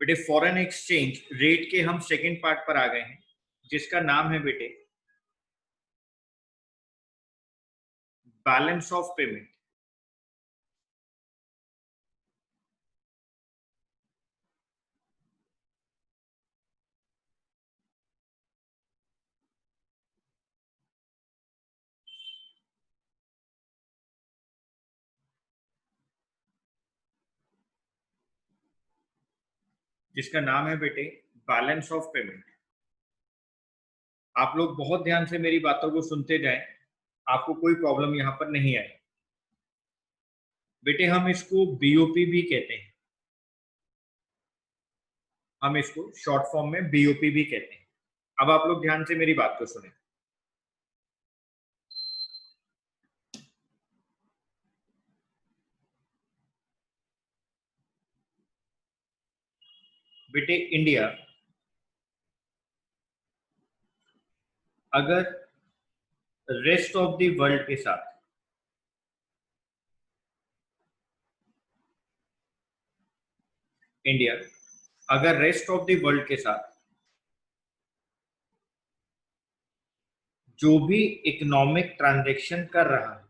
बेटे foreign exchange rate के हम सेकंड पार्ट पर आ गए हैं, जिसका नाम है बेटे बैलेंस ऑफ पेमेंट। जिसका नाम है बेटे बैलेंस ऑफ पेमेंट। आप लोग बहुत ध्यान से मेरी बातों को सुनते जाएं, आपको कोई प्रॉब्लम यहां पर नहीं आए। बेटे हम इसको बीओपी भी कहते हैं, हम इसको शॉर्ट फॉर्म में बीओपी भी कहते हैं। अब आप लोग ध्यान से मेरी बात को सुने। बेटे इंडिया अगर रेस्ट ऑफ द वर्ल्ड के साथ इंडिया अगर रेस्ट ऑफ द वर्ल्ड के साथ जो भी इकोनॉमिक ट्रांजैक्शन कर रहा है,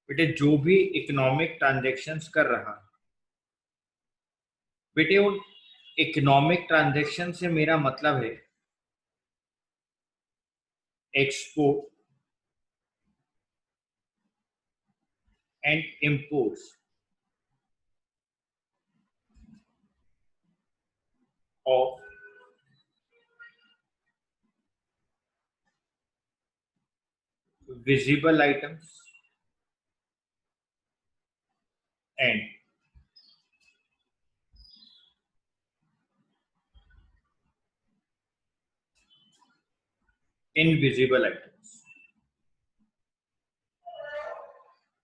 बेटे जो भी इकोनॉमिक ट्रांजैक्शंस कर रहा है, बेटे उन इकोनॉमिक ट्रांजैक्शन से मेरा मतलब है export and imports of visible items and invisible items.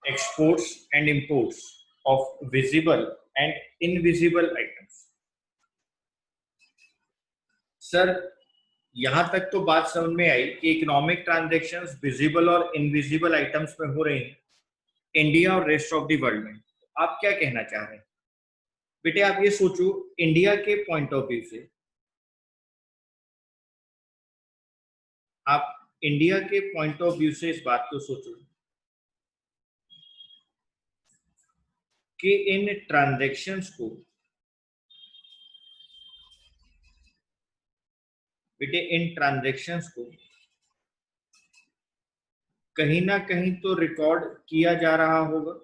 Exports and imports of visible and invisible items. Sir यहां तक तो बात समझ में आई कि इकोनॉमिक ट्रांजैक्शंस विजिबल और इनविजिबल आइटम्स में हो रही हैं इंडिया और रेस्ट ऑफ द वर्ल्ड में। आप क्या कहना चाह रहे हैं? बेटे आप ये सोचो, इंडिया के पॉइंट ऑफ व्यू से, आप इंडिया के पॉइंट ऑफ व्यू से इस बात को सोचो कि इन ट्रांजैक्शंस को, बेटे इन ट्रांजैक्शंस को कहीं ना कहीं तो रिकॉर्ड किया जा रहा होगा।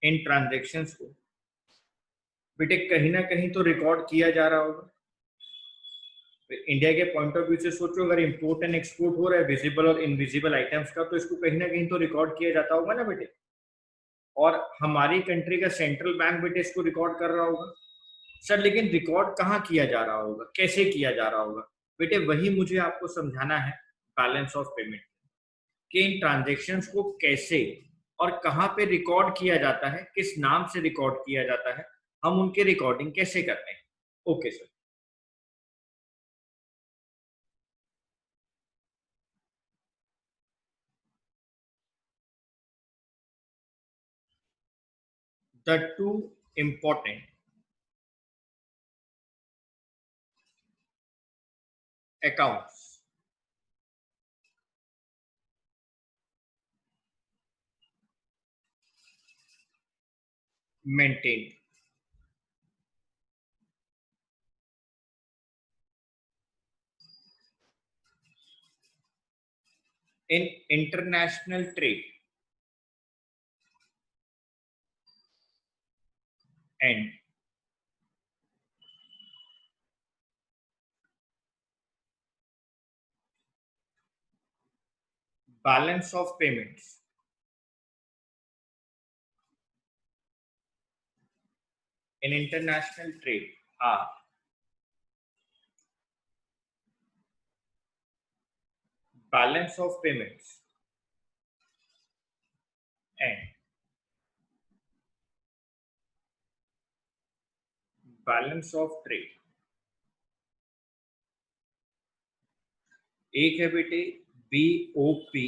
इन ट्रांजैक्शंस को बेटे कहीं ना कहीं तो रिकॉर्ड किया जा रहा होगा। इंडिया के पॉइंट ऑफ व्यू से सोचो, अगर इंपोर्ट एंड एक्सपोर्ट हो रहा है विजिबल और इनविजिबल आइटम्स का, तो इसको कहीं ना कहीं तो रिकॉर्ड किया जाता होगा ना बेटे। और हमारी कंट्री का सेंट्रल बैंक बेटे इसको रिकॉर्ड कर रहा होगा। सर लेकिन रिकॉर्ड कहाँ किया जा रहा होगा, कैसे किया जा रहा होगा? बेटे वही मुझे आपको समझाना है बैलेंस ऑफ पेमेंट, कि इन ट्रांजेक्शन्स को कैसे और कहाँ पे रिकॉर्ड किया जाता है, किस नाम से रिकॉर्ड किया जाता है, हम उनके रिकॉर्डिंग कैसे करते हैं। Okay sir. The two important accounts maintained in international trade and balance of payments in international trade are balance of payments and balance of trade. एक है बेटे BOP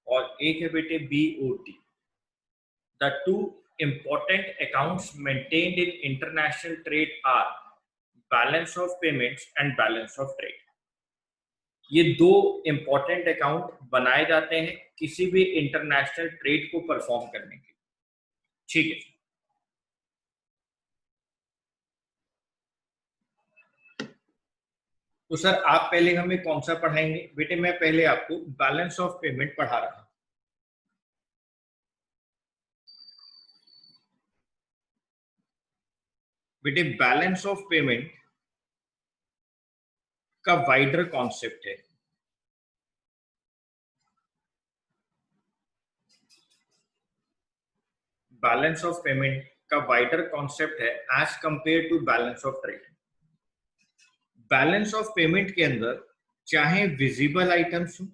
और एक है बेटे BOT। The two important accounts maintained in international trade are balance of payments and balance of trade। ये दो important account बनाए जाते हैं किसी भी इंटरनेशनल ट्रेड को परफॉर्म करने के लिए। ठीक है, तो सर आप पहले हमें कौन सा पढ़ाएंगे? बेटे मैं पहले आपको बैलेंस ऑफ पेमेंट पढ़ा रहा हूं। बेटे बैलेंस ऑफ पेमेंट का वाइडर कॉन्सेप्ट है। बैलेंस ऑफ पेमेंट का वाइडर कॉन्सेप्ट है as compare to balance of trade. बैलेंस ऑफ पेमेंट के अंदर चाहे विजिबल आइटम्स हो,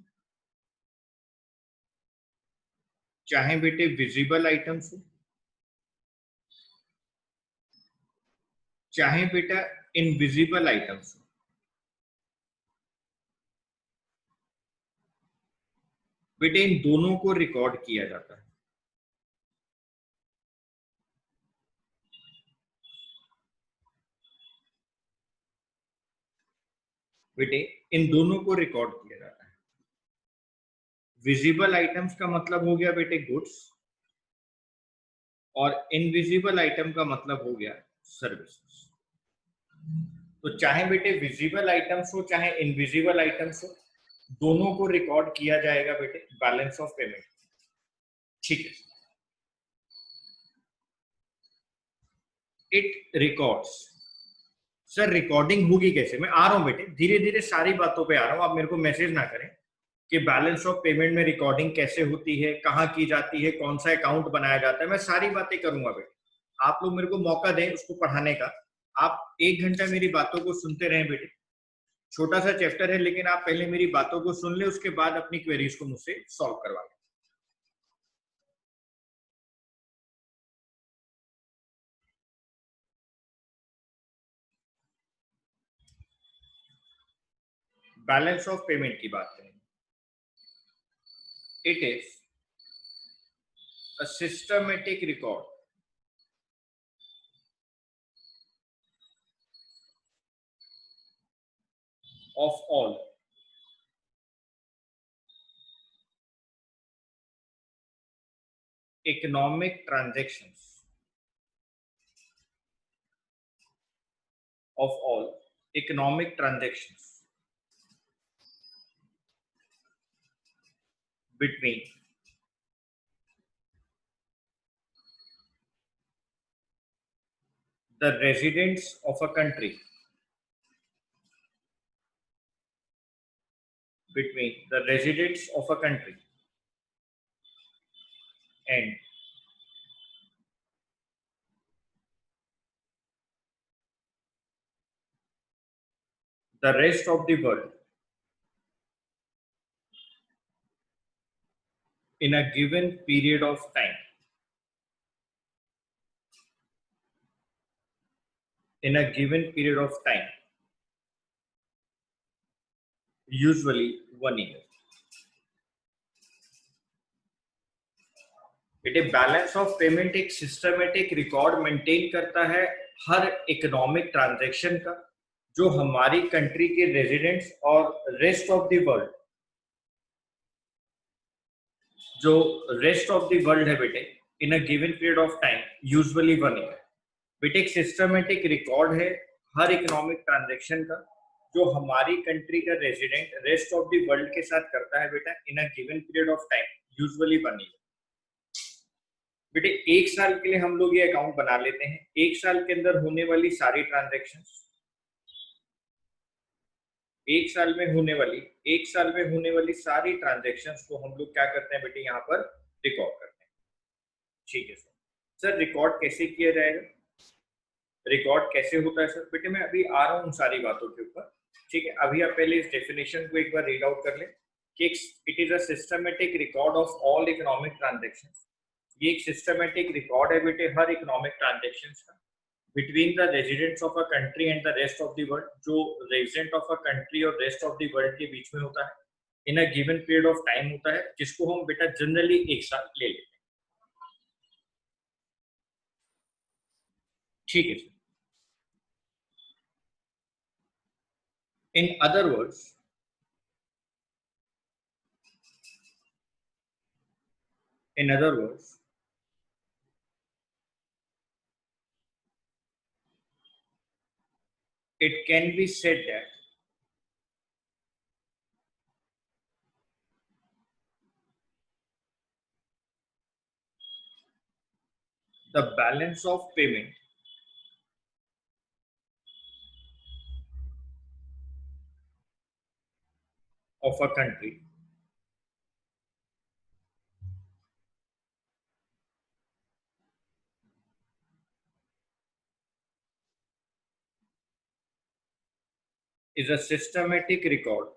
चाहे बेटे विजिबल आइटम्स हो, चाहे बेटा इनविजिबल आइटम्स हो, बेटे इन दोनों को रिकॉर्ड किया जाता है। बेटे इन दोनों को रिकॉर्ड किया जाता है। विजिबल आइटम्स का मतलब हो गया बेटे गुड्स और इनविजिबल आइटम का मतलब हो गया सर्विसेज। तो चाहे बेटे विजिबल आइटम्स हो चाहे इनविजिबल आइटम्स हो, दोनों को रिकॉर्ड किया जाएगा बेटे बैलेंस ऑफ पेमेंट। ठीक है, इट रिकॉर्ड्स। सर रिकॉर्डिंग होगी कैसे? मैं आ रहा हूं बेटे, धीरे धीरे सारी बातों पे आ रहा हूं, आप मेरे को मैसेज ना करें कि बैलेंस ऑफ पेमेंट में रिकॉर्डिंग कैसे होती है, कहाँ की जाती है, कौन सा अकाउंट बनाया जाता है, मैं सारी बातें करूंगा बेटे। आप लोग मेरे को मौका दें उसको पढ़ाने का। आप 1 घंटा मेरी बातों को सुनते रहें बेटे। छोटा सा चैप्टर है लेकिन आप पहले मेरी बातों को सुन ले, उसके बाद अपनी क्वेरीज को मुझसे सॉल्व करवा लें। बैलेंस ऑफ पेमेंट की बात करें, it is a systematic record of all economic transactions of all economic transactions between the residents of a country, between the residents of a country and the rest of the world in a given period of time, in a given period of time, usually 1 year। बेटे balance of payment एक systematic record maintain करता है हर economic transaction का, जो हमारी country के residents और rest of the world, जो रेस्ट ऑफ द वर्ल्ड है बेटे, in a given period of time usually 1 year. बेटे एक सिस्टमेटिक रिकॉर्ड है हर इकोनॉमिक ट्रांजैक्शन का, जो हमारी कंट्री का resident rest of the world के साथ करता है बेटा in a given period of time usually 1 year. बेटे 1 साल के लिए हम लोग ये अकाउंट बना लेते हैं। 1 साल के अंदर होने वाली सारी ट्रांजैक्शंस, 1 साल में होने वाली सारी ट्रांजैक्शंस को हम लोग क्या करते हैं बेटे, यहाँ पर रिकॉर्ड करते हैं। ठीक है सर। सर रिकॉर्ड कैसे किया जाएगा, रिकॉर्ड कैसे होता है सर? बेटे मैं अभी आ रहा हूँ उन सारी बातों के ऊपर। ठीक है, अभी आप पहले इस डेफिनेशन को एक बार रीड आउट कर लें कि it is a systematic record of all economic transactions. ये एक सिस्टमेटिक रिकॉर्ड है बेटे हर इकोनॉमिक ट्रांजैक्शंस का between the residents of a country and the rest of the world, जो रेजिडेंट ऑफ अ कंट्री और रेस्ट ऑफ द वर्ल्ड के बीच में होता है in a given period of time होता है, जिसको हम बेटा जनरली एक साथ ले लेते हैं। ठीक है, in other words in other words it can be said that the balance of payment of a country is a systematic record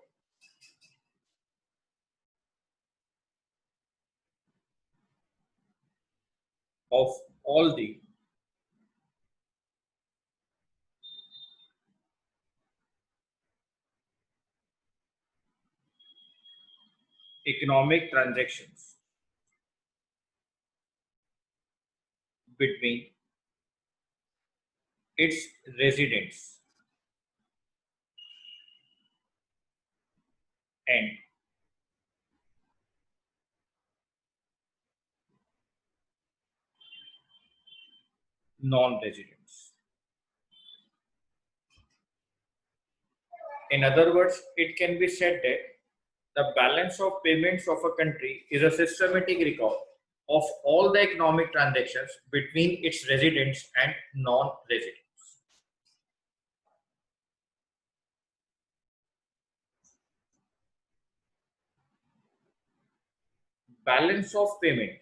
of all the economic transactions between its residents and non-residents. In other words, it can be said that the balance of payments of a country is a systematic record of all the economic transactions between its residents and non-residents. Balance of payment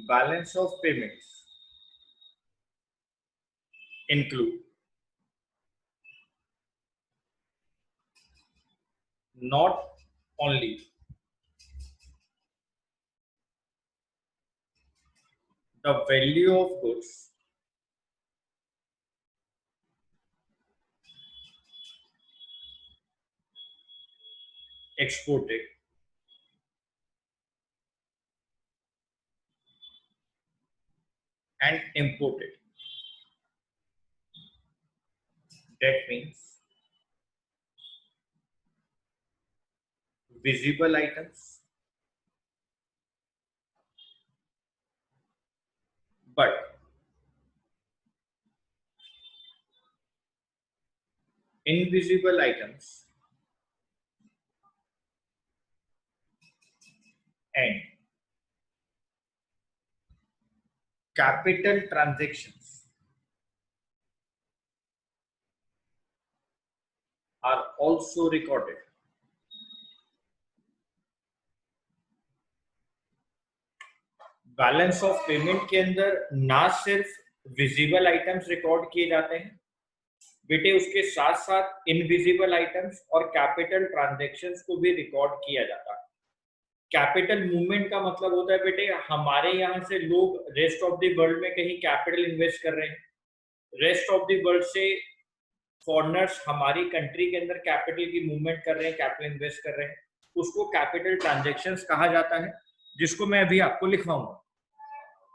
balance of payments include not only the value of goods exported and imported. That means visible items, but invisible items and capital transactions are also recorded. Balance of पेमेंट के अंदर ना सिर्फ visible items record किए जाते हैं बेटे, उसके साथ साथ इनविजिबल आइटम्स और कैपिटल ट्रांजैक्शंस को भी रिकॉर्ड किया जाता है। कैपिटल मूवमेंट का मतलब होता है बेटे, हमारे यहाँ से लोग रेस्ट ऑफ द वर्ल्ड में कहीं कैपिटल इन्वेस्ट कर रहे हैं, रेस्ट ऑफ द वर्ल्ड से फॉरेनर्स हमारी कंट्री के अंदर कैपिटल की मूवमेंट कर रहे हैं, कैपिटल इन्वेस्ट कर रहे हैं, उसको कैपिटल ट्रांजैक्शंस कहा जाता है, जिसको मैं अभी आपको लिखवाऊंगा।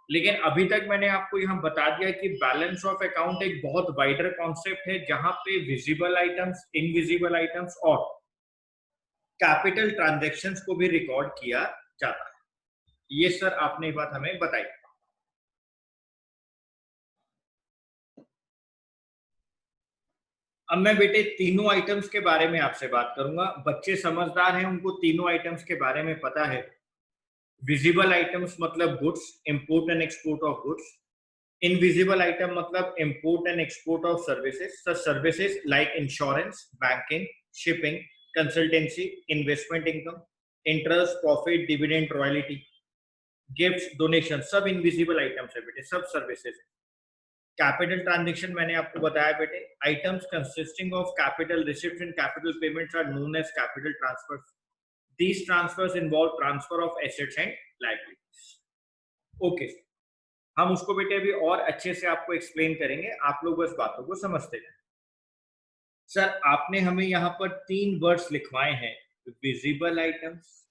लेकिन अभी तक मैंने आपको यहाँ बता दिया कि बैलेंस ऑफ अकाउंट एक बहुत वाइडर कॉन्सेप्ट है, जहां पे विजिबल आइटम्स, इनविजिबल आइटम्स और कैपिटल ट्रांजैक्शंस को भी रिकॉर्ड किया जाता है। ये सर आपने बात हमें बताई। अब मैं बेटे तीनों आइटम्स के बारे में आपसे बात करूंगा। बच्चे समझदार हैं, उनको तीनों आइटम्स के बारे में पता है। विजिबल आइटम्स मतलब goods, import and export of goods. Invisible item मतलब import and export of services, such services like insurance, banking, shipping, consultancy, investment income, interest, profit, dividend, royalty. Gifts, donation, सब invisible items है बेटे, सब services है। Capital transaction मैंने आपको बताया बेटे, items consisting of capital receipts and capital payments are known as capital transfers. These transfers involve transfer of assets and liabilities. Okay, हम उसको बेटे अभी और अच्छे से आपको एक्सप्लेन करेंगे, आप लोग बस बातों को समझते जाए। सर आपने हमें यहाँ पर 3 वर्ड्स लिखवाए हैं, visible items,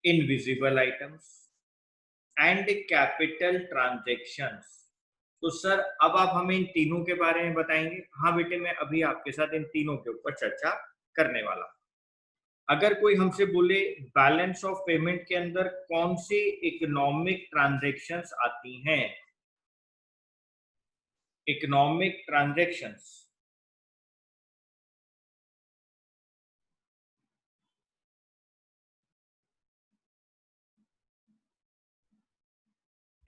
invisible items and capital transactions. तो सर अब आप हमें इन तीनों के बारे में बताएंगे? हाँ बेटे, मैं अभी आपके साथ इन तीनों के ऊपर चर्चा करने वाला हूं। अगर कोई हमसे बोले बैलेंस ऑफ पेमेंट के अंदर कौन सी इकोनॉमिक ट्रांजैक्शंस आती हैं? Economic transactions,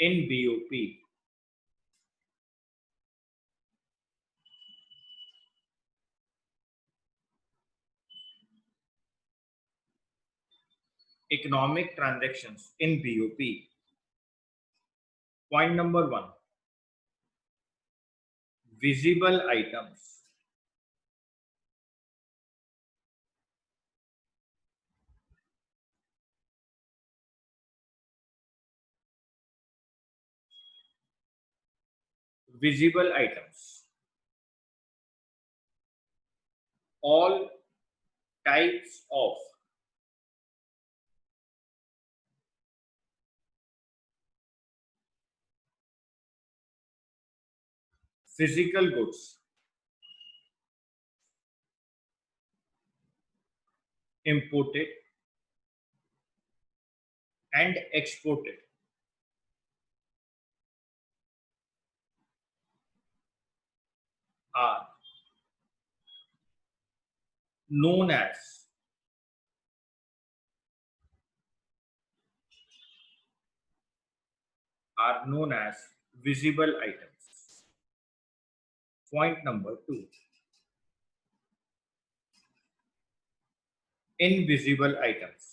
in BOP, economic transactions in BOP. Point number 1, visible items. Visible items, all types of physical goods imported and exported are known as visible items. Point number 2, invisible items.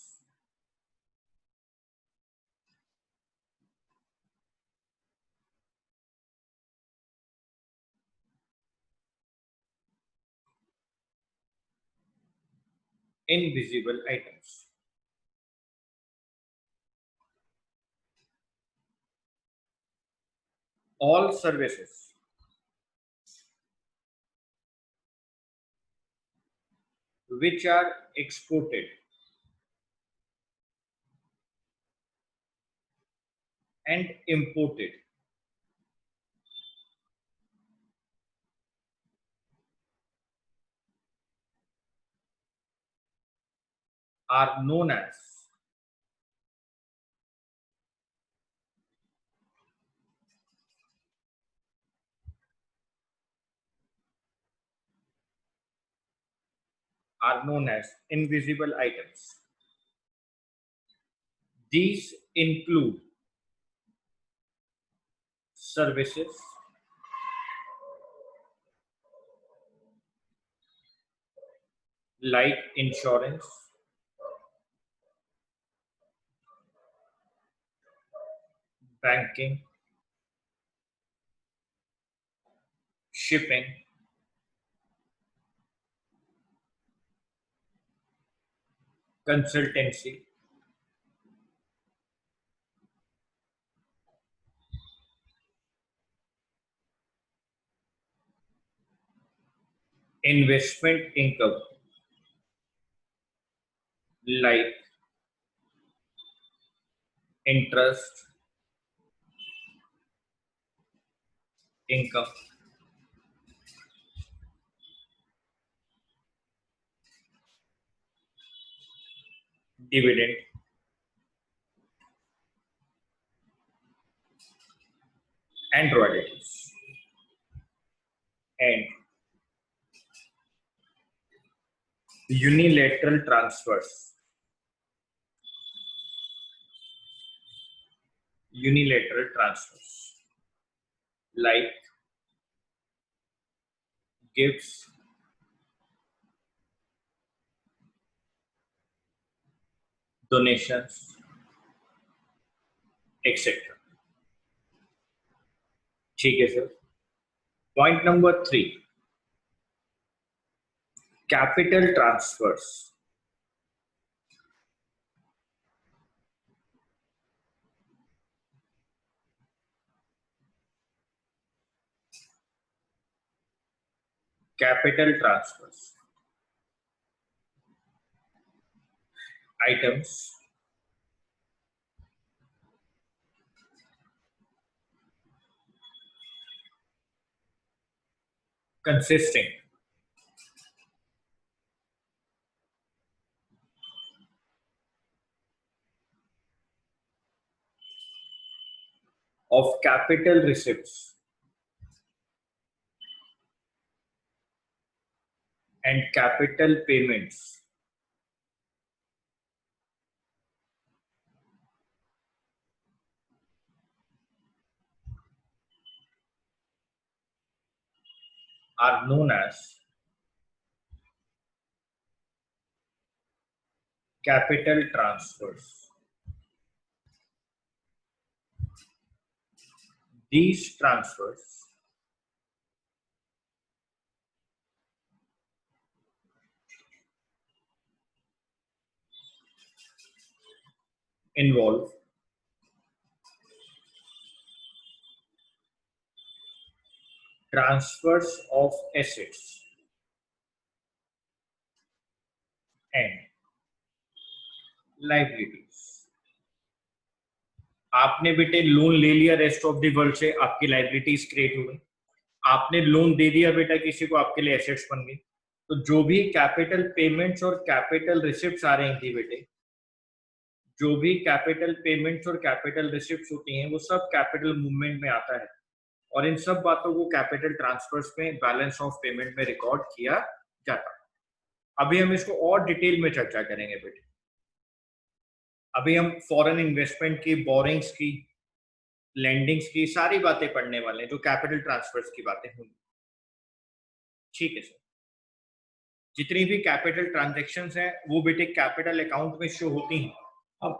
Invisible items, all services which are exported and imported are known as invisible items. These include services like insurance, banking, shipping, consultancy, investment income like interest income, dividend, and royalties. And unilateral transfers. Unilateral transfers like gifts, donations, etcetera. ठीक है sir. Point number 3, capital transfers. Capital transfers items consisting of capital receipts and capital payments are known as capital transfers. These transfers involve transfers of assets and liabilities. आपने बेटे loan ले लिया rest of the world से, आपकी liabilities create हो गई। आपने loan दे दिया बेटा किसी को, आपके लिए एसेट्स बन गई। तो जो भी कैपिटल पेमेंट्स और कैपिटल रिसिप्ट्स आ रही थी बेटे, जो भी कैपिटल पेमेंट्स और कैपिटल रिसिप्ट्स होती हैं वो सब कैपिटल मूवमेंट में आता है, और इन सब बातों को कैपिटल ट्रांसफर्स में बैलेंस ऑफ पेमेंट में रिकॉर्ड किया जाता है। अभी हम इसको और डिटेल में चर्चा करेंगे बेटे। अभी हम फॉरेन इन्वेस्टमेंट की, बोरिंग्स की, लैंडिंग्स की सारी बातें पढ़ने वाले हैं, जो कैपिटल ट्रांसफर्स की बातें होंगी। ठीक है सर। जितनी भी कैपिटल ट्रांजैक्शंस हैं वो बेटे कैपिटल अकाउंट में शो होती हैं। अब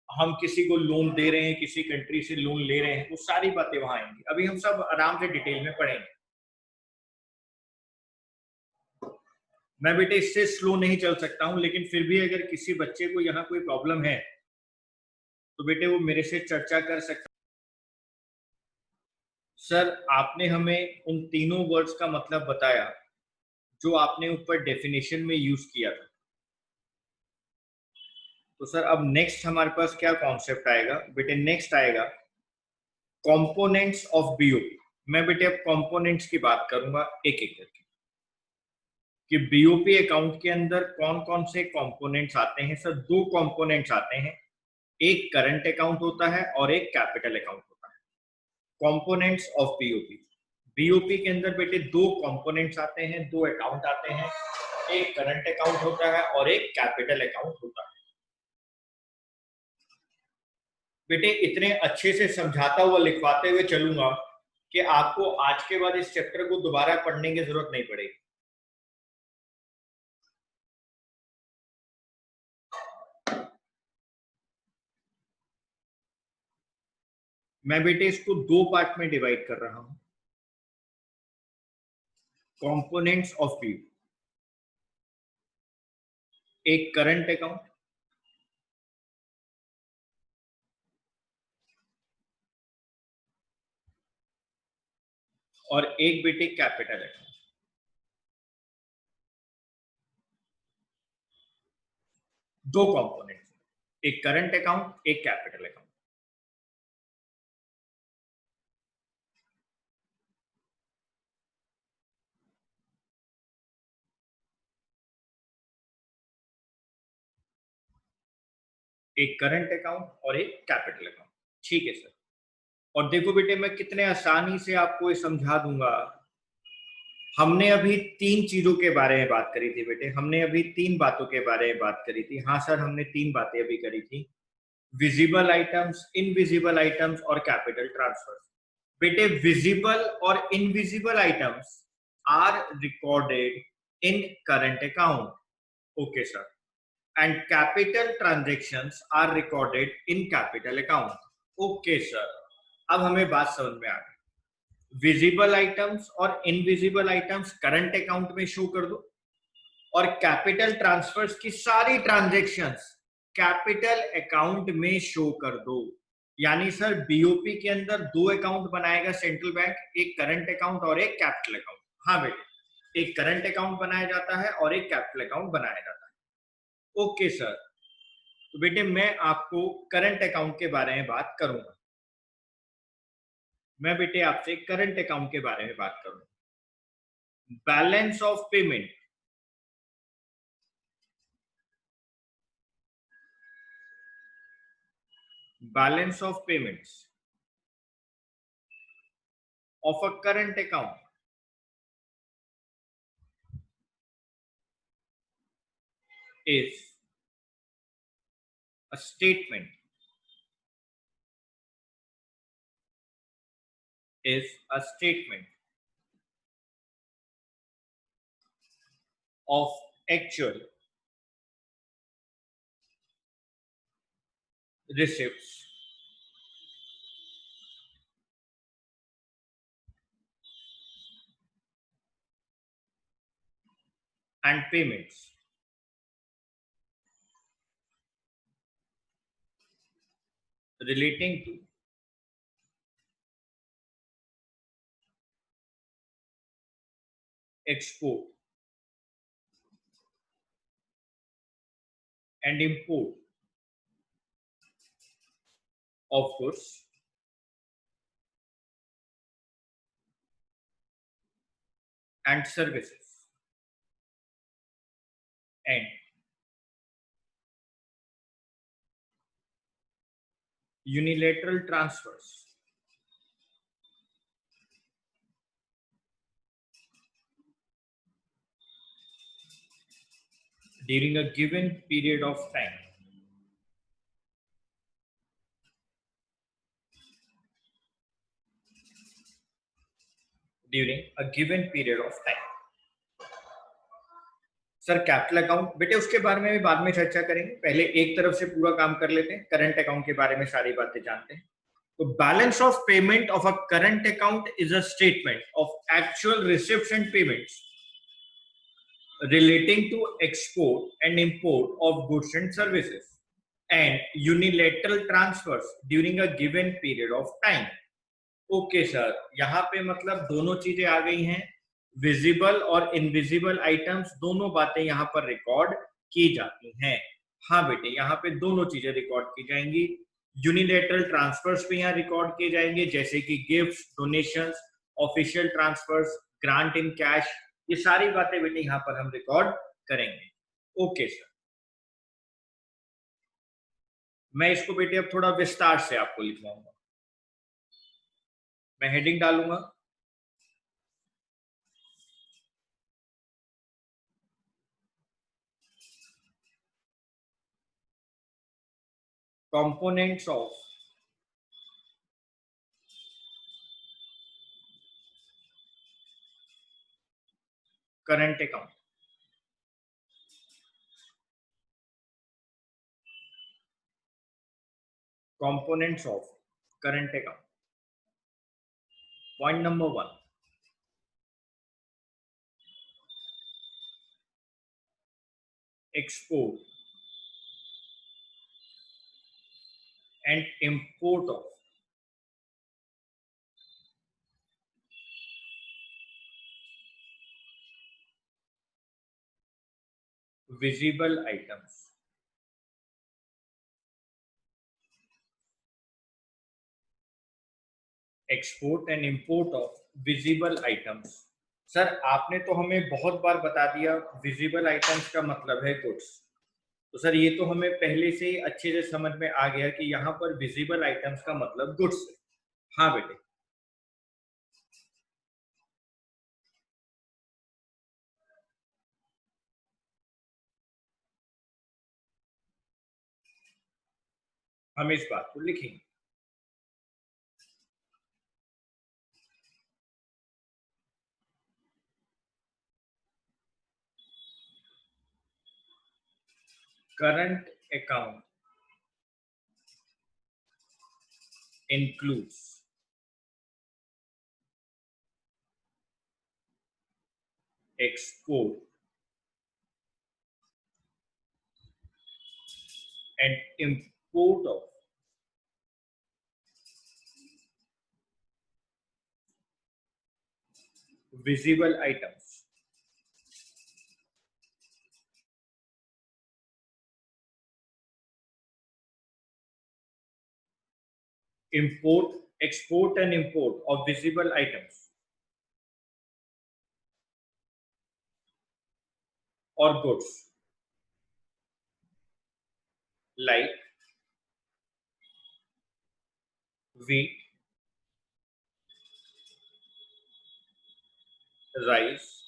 हम किसी को लोन दे रहे हैं, किसी कंट्री से लोन ले रहे हैं, वो सारी बातें वहां आएंगी। अभी हम सब आराम से डिटेल में पढ़ेंगे। मैं बेटे इससे स्लो नहीं चल सकता हूं, लेकिन फिर भी अगर किसी बच्चे को यहाँ कोई प्रॉब्लम है तो बेटे वो मेरे से चर्चा कर सकता। सर आपने हमें उन तीनों वर्ड्स का मतलब बताया जो आपने ऊपर डेफिनेशन में यूज किया था। तो सर अब नेक्स्ट हमारे पास क्या कॉन्सेप्ट आएगा बेटे? नेक्स्ट आएगा कंपोनेंट्स ऑफ बीओपी। मैं बेटे अब कंपोनेंट्स की बात करूंगा एक एक करके, कि बीओपी अकाउंट के अंदर कौन कौन से कंपोनेंट्स आते हैं। सर दो कंपोनेंट्स आते हैं, एक करंट अकाउंट होता है और एक कैपिटल अकाउंट होता है। कंपोनेंट्स ऑफ बीओपी, बीओपी के अंदर बेटे दो कंपोनेंट्स आते हैं, दो अकाउंट आते हैं, एक करंट अकाउंट होता है और एक कैपिटल अकाउंट होता है। बेटे इतने अच्छे से समझाता हुआ लिखवाते हुए चलूंगा कि आपको आज के बाद इस चैप्टर को दोबारा पढ़ने की जरूरत नहीं पड़ेगी। मैं बेटे इसको दो पार्ट में डिवाइड कर रहा हूं, कंपोनेंट्स ऑफ व्यू। एक करंट अकाउंट और एक बेटे कैपिटल अकाउंट। दो कंपोनेंट, एक करंट अकाउंट, एक कैपिटल अकाउंट। एक करंट अकाउंट और एक कैपिटल अकाउंट। ठीक है सर। और देखो बेटे मैं कितने आसानी से आपको ये समझा दूंगा। हमने अभी तीन चीजों के बारे में बात करी थी बेटे, हमने अभी तीन बातों के बारे में बात करी थी। हाँ सर हमने तीन बातें अभी करी थी, विजिबल आइटम्स, इनविजिबल आइटम्स और कैपिटल ट्रांसफर। बेटे विजिबल और invisible items are recorded in current account, okay sir, and capital transactions are recorded in capital account. Okay sir, अब हमें बात समझ में आ गई। विजिबल आइटम्स और इनविजिबल आइटम्स करंट अकाउंट में शो कर दो, और कैपिटल ट्रांसफर्स की सारी ट्रांजैक्शंस कैपिटल अकाउंट में शो कर दो। यानी सर बीओपी के अंदर दो अकाउंट बनाएगा सेंट्रल बैंक, एक करंट अकाउंट और एक कैपिटल अकाउंट। हाँ बेटे, एक करंट अकाउंट बनाया जाता है और एक कैपिटल अकाउंट बनाया जाता है। ओके सर, तो बेटे मैं आपको करंट अकाउंट के बारे में बात करूंगा। मैं बेटे आपसे करंट अकाउंट के बारे में बात करूंगा। Balance of payment, balance of payments of a current account is a statement, is a statement of actual receipts and payments relating to export and import of goods and services, and unilateral transfers during a given period of time, during a given period of time। Sir capital account बेटे उसके बारे में भी बाद में चर्चा करेंगे, पहले एक तरफ से पूरा काम कर लेते हैं, करंट अकाउंट के बारे में सारी बातें जानते हैं। तो balance of payment of a current account is a statement of actual receipts and payments relating to export and import of goods and services and unilateral transfers during a given period of time। Okay sir, यहाँ पे मतलब दोनों चीजें आ गई हैं, visible और invisible items, दोनों बातें यहाँ पर रिकॉर्ड की जाती हैं। हाँ बेटे, यहाँ पे दोनों चीजें रिकॉर्ड की जाएंगी। यूनिलेटरल ट्रांसफर्स भी यहाँ रिकॉर्ड किए जाएंगे, जैसे कि gifts, donations, official transfers, grant in cash, ये सारी बातें बेटे यहाँ पर हम रिकॉर्ड करेंगे। ओके सर, मैं इसको बेटे अब थोड़ा विस्तार से आपको लिखवाऊंगा। मैं हेडिंग डालूंगा components of current account. components of current account। Point number 1, export and import of visible items। Export and import of visible items. Sir आपने तो हमें बहुत बार बता दिया विजिबल आइटम्स का मतलब है गुड्स, तो सर ये तो हमें पहले से ही अच्छे से समझ में आ गया कि यहाँ पर विजिबल आइटम्स का मतलब गुड्स है। हाँ बेटे, हम इस बात को लिखेंगे। Current account includes export and import of visible items export and import of visible items or goods like wheat, rice,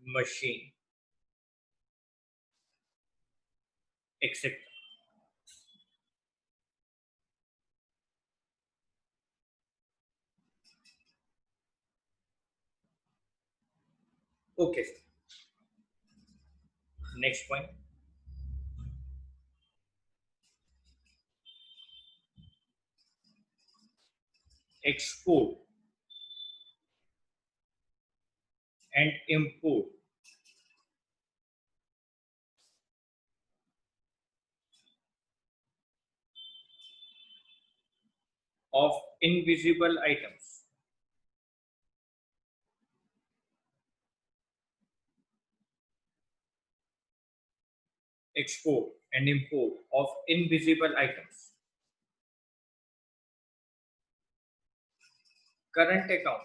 machine, etc. Okay, sir. Next point. Export and import of invisible items export and import of invisible items. Current account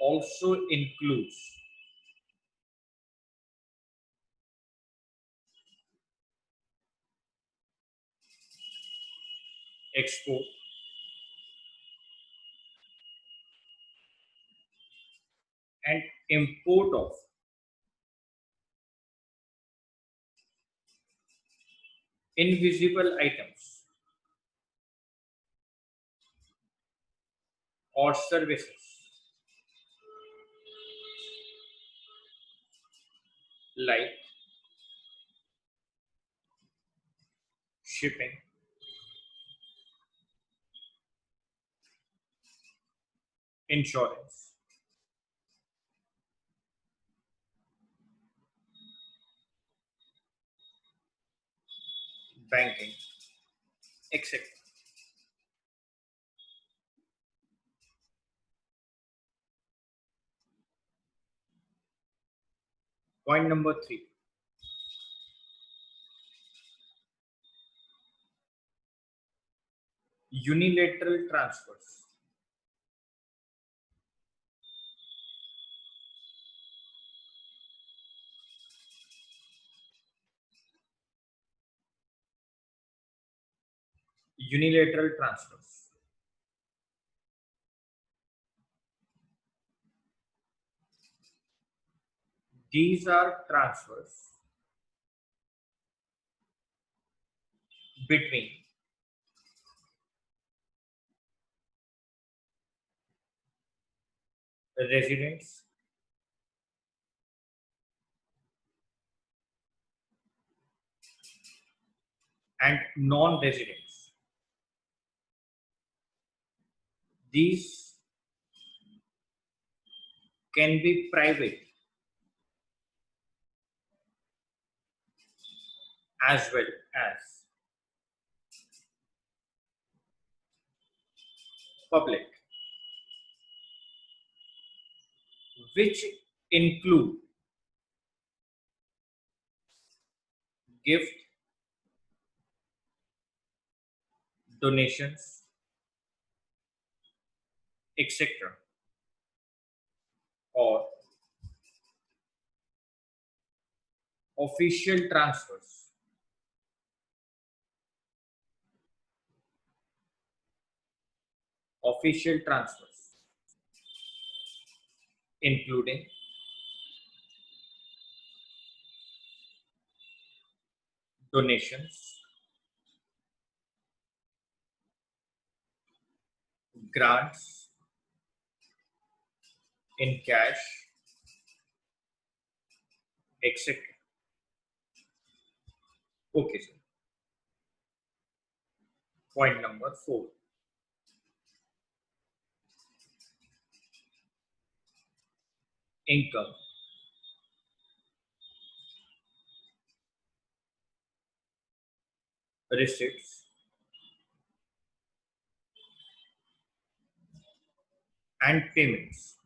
also includes export and import of invisible items or services like shipping, insurance, banking, etc. Point number 3. Unilateral transfers. Unilateral transfers. These are transfers between residents and non-residents. These can be private as well as public, which include gift, donations, etc. or official transfers. Official transfers, including donations, grants in cash, etc. Okay, sir. Point number 4. Income. Receipts and payments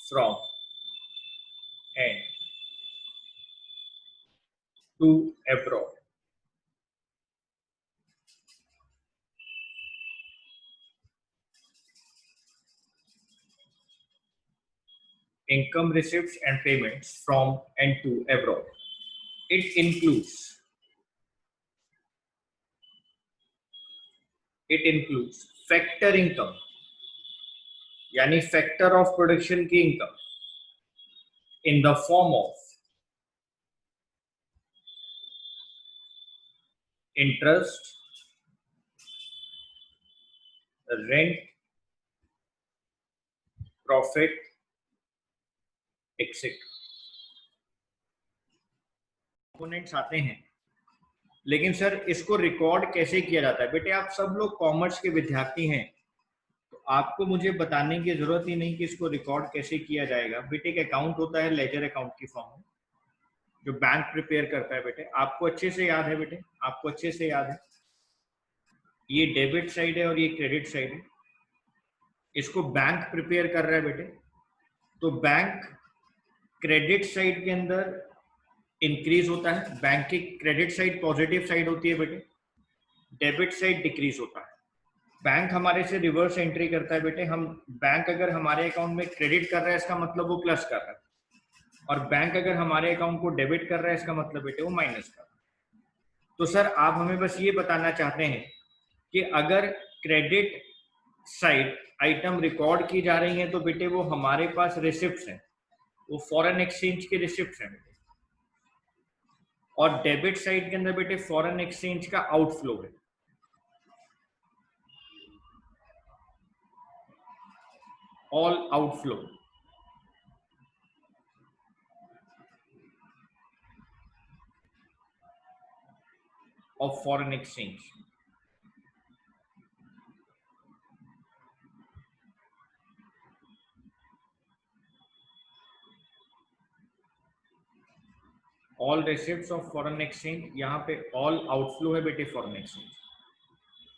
from and to abroad. Income, receipts and payments from and to abroad. It includes factor income, यानी factor of production की income in the form of interest, rent, profit, etc. Components आते हैं, लेकिन sir इसको record कैसे किया जाता है? बेटे आप सब लोग कॉमर्स के विद्यार्थी हैं, तो आपको मुझे बताने की जरूरत ही नहीं कि इसको रिकॉर्ड कैसे किया जाएगा। बेटे एक अकाउंट होता है लेजर अकाउंट की फॉर्म में, जो बैंक प्रिपेयर करता है। बेटे आपको अच्छे से याद है, बेटे आपको अच्छे से याद है, ये डेबिट साइड है और ये क्रेडिट साइड है। इसको बैंक प्रिपेयर कर रहा है बेटे, तो बैंक क्रेडिट साइड के अंदर इंक्रीज होता है, बैंक की क्रेडिट साइड पॉजिटिव साइड होती है बेटे, डेबिट साइड डिक्रीज होता है। बैंक हमारे से रिवर्स एंट्री करता है बेटे। हम बैंक अगर हमारे अकाउंट में क्रेडिट कर रहा है इसका मतलब वो प्लस कर रहा है, और बैंक अगर हमारे अकाउंट को डेबिट कर रहा है इसका मतलब बेटे वो माइनस कर रहा है। तो सर आप हमें बस ये बताना चाहते हैं कि अगर क्रेडिट साइड आइटम रिकॉर्ड की जा रही है तो बेटे वो हमारे पास रिसिप्ट्स हैं, वो फॉरेन एक्सचेंज के रिसिप्ट्स हैं बेटे, और डेबिट साइड के अंदर बेटे फॉरेन एक्सचेंज का आउटफ्लो है, all outflow of foreign exchange. All receipts of foreign exchange, यहाँ पे ऑल आउटफ्लो है बेटे फॉरेन एक्सचेंज,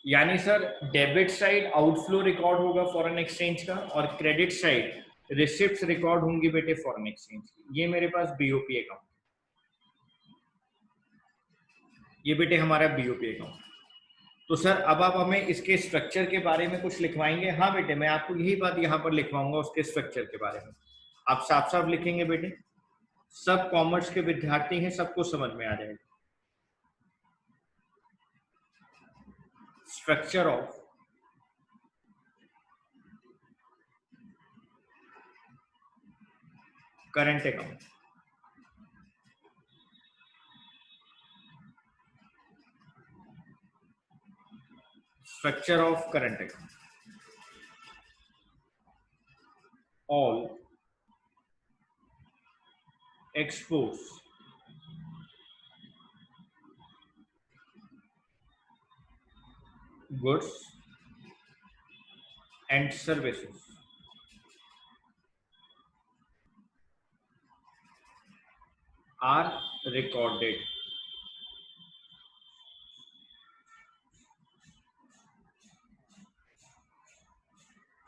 यानी sir debit side outflow record होगा फॉरेन एक्सचेंज का, और क्रेडिट साइड रिसिप्ट्स रिकॉर्ड होंगी बेटे फॉरेन एक्सचेंज की। ये मेरे पास बीओपी अकाउंट, ये बेटे हमारा बीओपी अकाउंट। तो सर अब आप हमें इसके स्ट्रक्चर के बारे में कुछ लिखवाएंगे? हाँ बेटे मैं आपको यही बात यहाँ पर लिखवाऊंगा उसके स्ट्रक्चर के बारे में। आप साफ साफ लिखेंगे बेटे, सब कॉमर्स के विद्यार्थी हैं, सबको समझ में आ जाएगा। Structure of current account. Structure of current account, all exports goods and services are recorded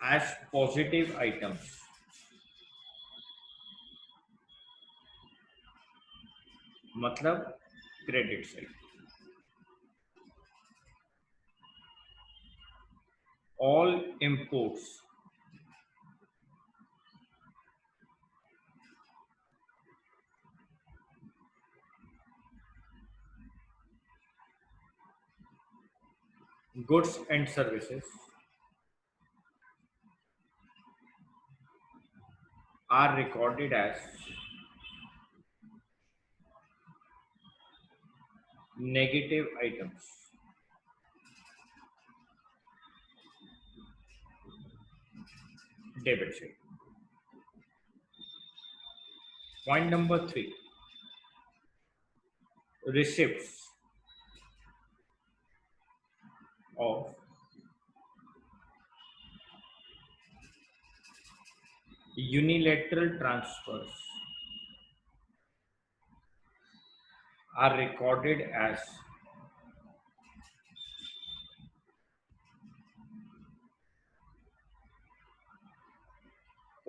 as positive items मतलब credit side. all imports goods and services are recorded as negative items debit side. Point number 3, receipts of unilateral transfers are recorded as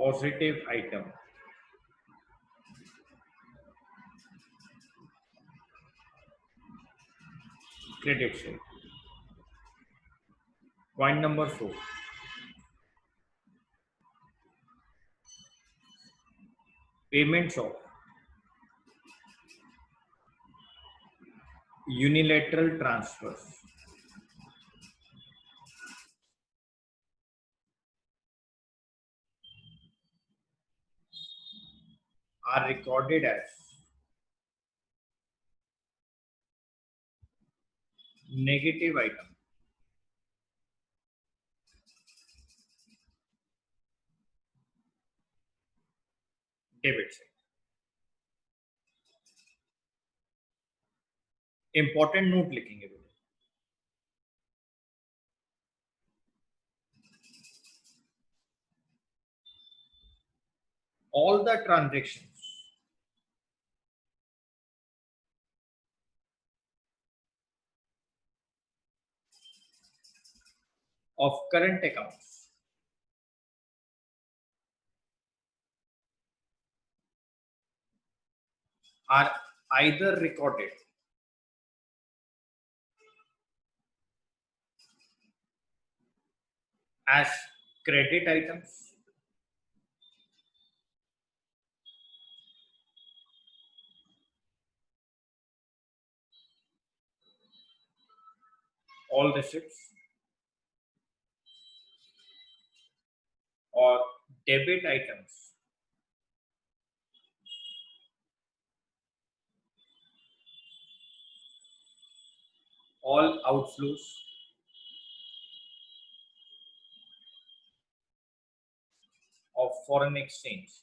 positive item. Credit side. Point number 4. Payments of unilateral transfers are recorded as negative item. Debit side. Important note लिखेंगे बेटा. All the transactions of current accounts are either recorded as credit items all receipts or debit items all outflows of foreign exchange.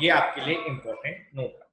ये आपके लिए important note है.